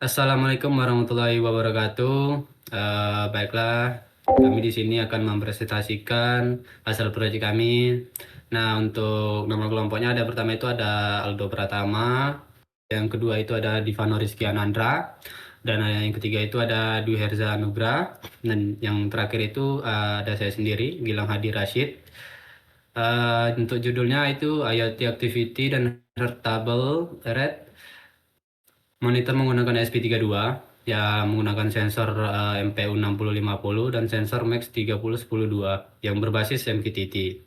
Assalamualaikum warahmatullahi wabarakatuh. Baiklah, kami di sini akan mempresentasikan hasil proyek kami. Nah, untuk nama kelompoknya ada pertama itu ada Aldo Pratama, yang kedua itu ada Divano Rizky Anandra, dan yang ketiga itu ada Dwi Herza Nugra, dan yang terakhir itu ada saya sendiri, Gilang Hadi Rashid. Untuk judulnya itu IoT Activity dan Heartable Red. Monitor menggunakan SP32 yang menggunakan sensor MPU 6050 dan sensor Max 3010-2 yang berbasis MQTT.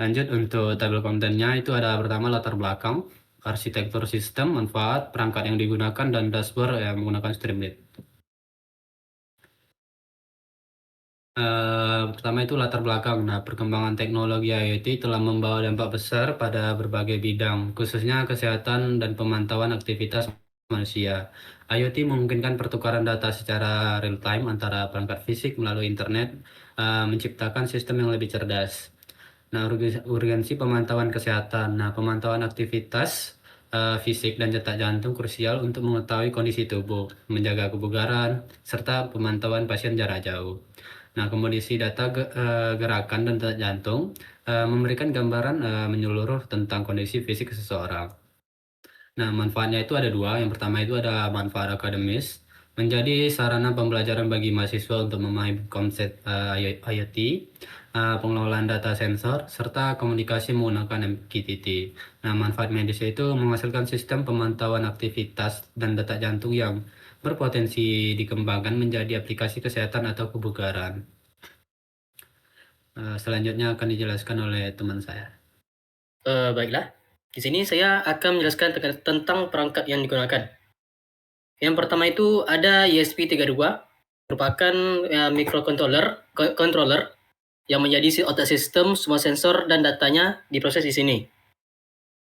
Lanjut untuk tabel kontennya itu ada pertama latar belakang, arsitektur sistem, manfaat, perangkat yang digunakan, dan dashboard yang menggunakan Streamlit. Pertama itu latar belakang. Nah, perkembangan teknologi IoT telah membawa dampak besar pada berbagai bidang, khususnya kesehatan dan pemantauan aktivitas manusia. IoT memungkinkan pertukaran data secara real-time antara perangkat fisik melalui internet, menciptakan sistem yang lebih cerdas. Nah, urgensi pemantauan kesehatan. Nah, pemantauan aktivitas fisik dan detak jantung krusial untuk mengetahui kondisi tubuh, menjaga kebugaran, serta pemantauan pasien jarak jauh. Nah, kondisi data gerakan dan detak jantung memberikan gambaran menyeluruh tentang kondisi fisik seseorang. Nah, manfaatnya itu ada dua. Yang pertama itu ada manfaat akademis, menjadi sarana pembelajaran bagi mahasiswa untuk memahami konsep IoT, pengelolaan data sensor, serta komunikasi menggunakan MQTT. Nah, manfaat medis itu menghasilkan sistem pemantauan aktivitas dan detak jantung yang berpotensi dikembangkan menjadi aplikasi kesehatan atau kebugaran. Selanjutnya akan dijelaskan oleh teman saya. Baiklah, di sini saya akan menjelaskan tentang perangkat yang digunakan. Yang pertama itu ada ESP32, merupakan controller yang menjadi otak sistem semua sensor dan datanya diproses di sini.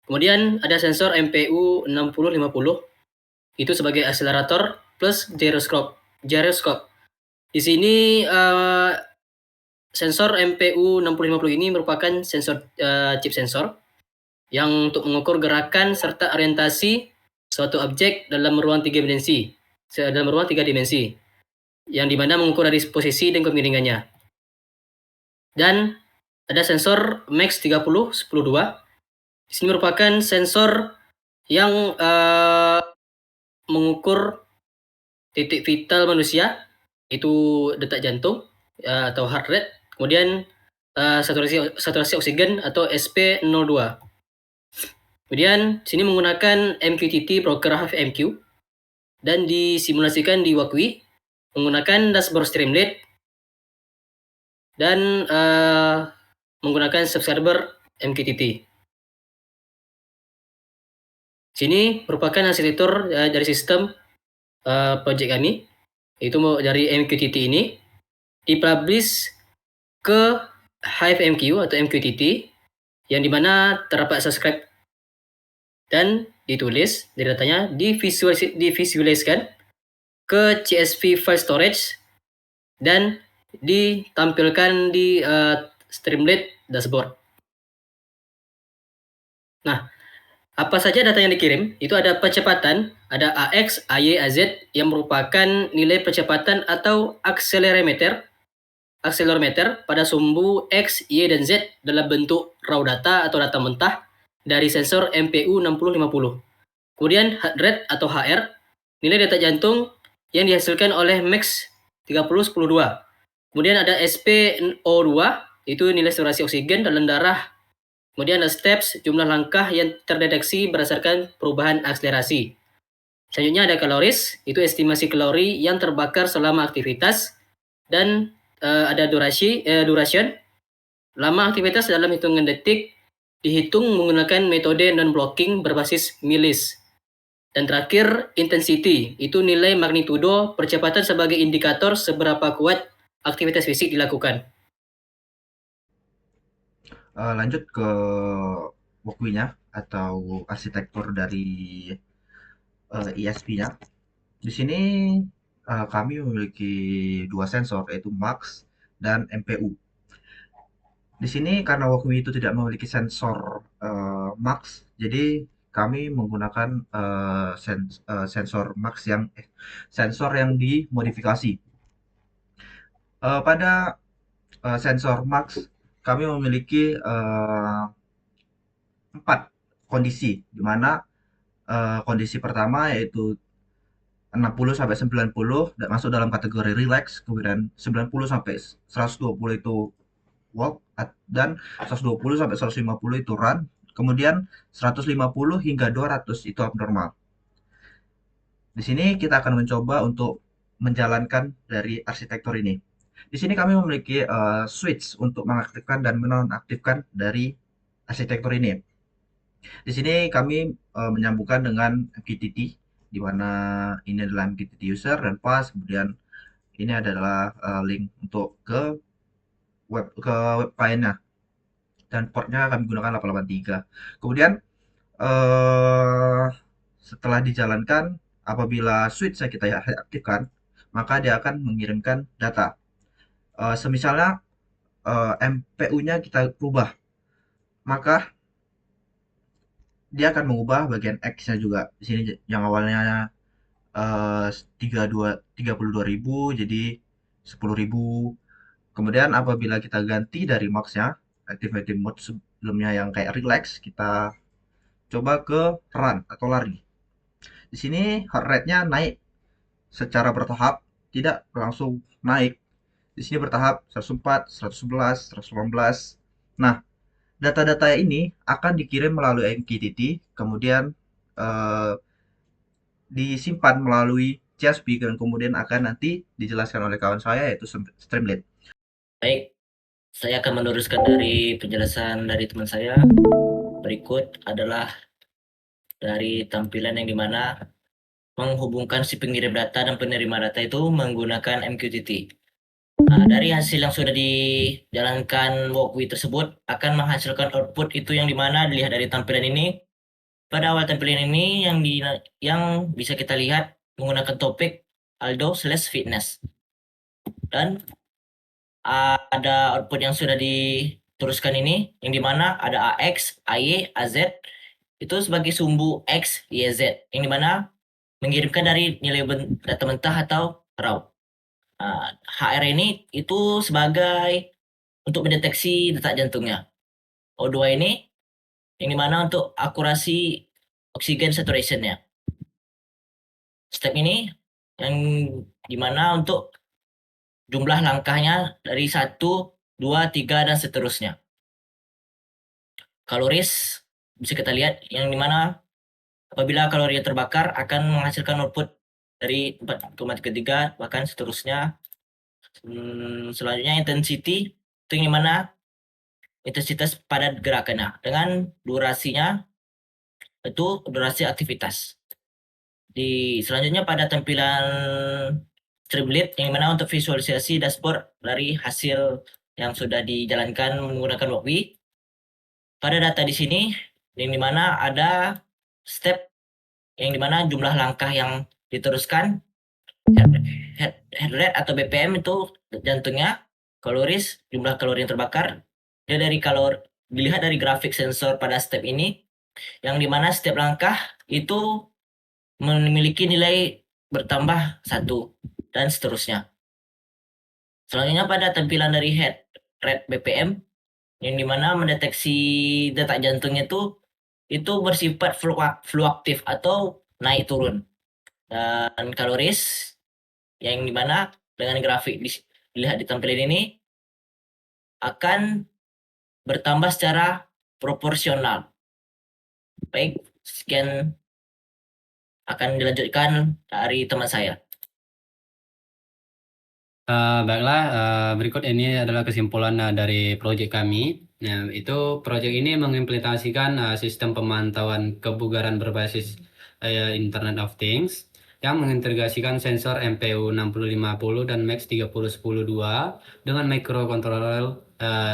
Kemudian ada sensor MPU 6050, itu sebagai akselerator plus gyroscope. Di sini sensor MPU 6050 ini merupakan sensor chip sensor yang untuk mengukur gerakan serta orientasi suatu objek dalam ruang tiga dimensi, yang dimana mengukur dari posisi dan kemiringannya. Dan ada sensor Max 3010-2. Di sini merupakan sensor yang mengukur titik vital manusia, itu detak jantung atau heart rate, kemudian saturasi oksigen atau SP02. Kemudian sini menggunakan MQTT broker HFMQ dan disimulasikan di Wakwi menggunakan dashboard Streamlit dan menggunakan subscriber MQTT. Sini merupakan arsitektur dari sistem project kami, yaitu dari MQTT ini dipublish ke HiveMQ atau MQTT yang dimana terdapat subscribe dan ditulis dari datanya divisualiskan ke CSV file storage dan ditampilkan di Streamlit dashboard. Nah, apa saja data yang dikirim? Itu ada percepatan, ada AX, AY, AZ yang merupakan nilai percepatan atau akselerometer pada sumbu X, Y, dan Z dalam bentuk raw data atau data mentah dari sensor MPU 6050. Kemudian heart rate atau HR, nilai detak jantung yang dihasilkan oleh Max 3010-2. Kemudian ada SpO2, itu nilai saturasi oksigen dalam darah. Kemudian ada steps, jumlah langkah yang terdeteksi berdasarkan perubahan akselerasi. Selanjutnya ada kaloris, itu estimasi kalori yang terbakar selama aktivitas. Dan ada duration, lama aktivitas dalam hitungan detik dihitung menggunakan metode non-blocking berbasis milis. Dan terakhir, intensity, itu nilai magnitudo percepatan sebagai indikator seberapa kuat aktivitas fisik dilakukan. Lanjut ke Wokwinya atau arsitektur dari ISP-nya. Di sini kami memiliki dua sensor yaitu MAX dan MPU. Di sini karena Wokwi itu tidak memiliki sensor MAX, jadi kami menggunakan sensor yang dimodifikasi. Pada sensor Max, kami memiliki 4 kondisi, di mana kondisi pertama yaitu 60 sampai 90 dan masuk dalam kategori relax, kemudian 90 sampai 120 itu walk, dan 120 sampai 150 itu run, kemudian 150 hingga 200 itu abnormal. Di sini kita akan mencoba untuk menjalankan dari arsitektur ini. Di sini kami memiliki switch untuk mengaktifkan dan menonaktifkan dari arsitektur ini. Di sini kami menyambungkan dengan MQTT, di mana ini adalah MQTT user dan pass, kemudian ini adalah link untuk ke web client-nya, dan portnya kami gunakan 883. Kemudian setelah dijalankan, apabila switch kita aktifkan, maka dia akan mengirimkan data. Semisalnya MPU-nya kita rubah, maka dia akan mengubah bagian X-nya juga. Di sini yang awalnya 32.000 jadi 10.000. Kemudian apabila kita ganti dari max-nya, activated mode sebelumnya yang kayak relax, kita coba ke run atau lari. Di sini heart rate-nya naik secara bertahap, tidak langsung naik. Di sini bertahap 104, 111, 118. Nah, data-data ini akan dikirim melalui MQTT, kemudian disimpan melalui CSV, dan kemudian akan nanti dijelaskan oleh kawan saya yaitu Streamlit. Baik, saya akan meneruskan dari penjelasan dari teman saya. Berikut adalah dari tampilan yang dimana menghubungkan si pengirim data dan penerima data itu menggunakan MQTT. Nah, dari hasil yang sudah dijalankan walkthrough tersebut akan menghasilkan output itu yang dimana dilihat dari tampilan ini. Pada awal tampilan ini yang bisa kita lihat menggunakan topik Aldo/fitness, dan ada output yang sudah diteruskan ini yang dimana ada AX, AY, AZ itu sebagai sumbu X, Y, Z yang dimana mengirimkan dari nilai data mentah atau raw. HR ini itu sebagai untuk mendeteksi detak jantungnya. O2 ini yang dimana untuk akurasi oksigen saturation-nya. Step ini yang dimana untuk jumlah langkahnya dari 1, 2, 3, dan seterusnya. Kaloris bisa kita lihat yang dimana apabila kalori yang terbakar akan menghasilkan output dari 4,33 bahkan seterusnya. Selanjutnya intensity itu yang dimana intensitas pada gerakannya dengan durasinya itu durasi aktivitas. Selanjutnya pada tampilan Streamlit yang dimana untuk visualisasi dashboard dari hasil yang sudah dijalankan menggunakan walkthrough. Pada data di sini yang dimana ada step yang dimana jumlah langkah yang diteruskan, heart rate atau BPM itu jantungnya, kaloris, jumlah kalori yang terbakar. Dia dilihat dari grafik sensor pada step ini, yang dimana setiap langkah itu memiliki nilai bertambah 1 dan seterusnya. Selanjutnya pada tampilan dari heart rate BPM yang dimana mendeteksi detak jantungnya itu bersifat fluktuatif atau naik turun. Dan kaloris yang dimana dengan grafik dilihat di tampilan ini akan bertambah secara proporsional. Baik, sekian akan dilanjutkan dari teman saya. Baiklah, berikut ini adalah kesimpulan dari proyek kami. Nah, itu proyek ini mengimplementasikan sistem pemantauan kebugaran berbasis Internet of Things yang mengintegrasikan sensor MPU 6050 dan MAX 30102 dengan microcontroller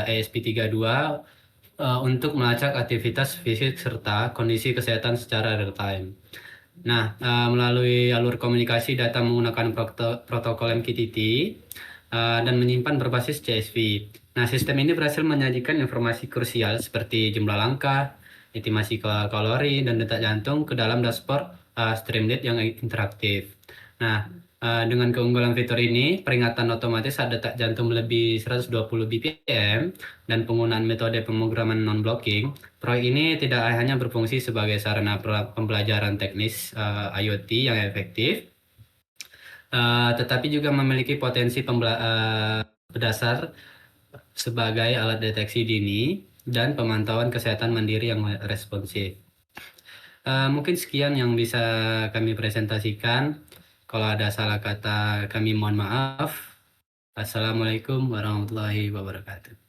ESP32 untuk melacak aktivitas fisik serta kondisi kesehatan secara real time. Nah, melalui alur komunikasi data menggunakan protokol MQTT dan menyimpan berbasis CSV. Nah, sistem ini berhasil menyajikan informasi krusial seperti jumlah langkah, estimasi kalori, dan detak jantung ke dalam dashboard Streamlit yang interaktif. Nah, dengan keunggulan fitur ini, peringatan otomatis saat detak jantung melebihi 120 bpm dan penggunaan metode pemrograman non-blocking, proyek ini tidak hanya berfungsi sebagai sarana pembelajaran teknis IoT yang efektif, tetapi juga memiliki potensi berdasar sebagai alat deteksi dini dan pemantauan kesehatan mandiri yang responsif. Mungkin sekian yang bisa kami presentasikan. Kalau ada salah kata kami mohon maaf. Assalamualaikum warahmatullahi wabarakatuh.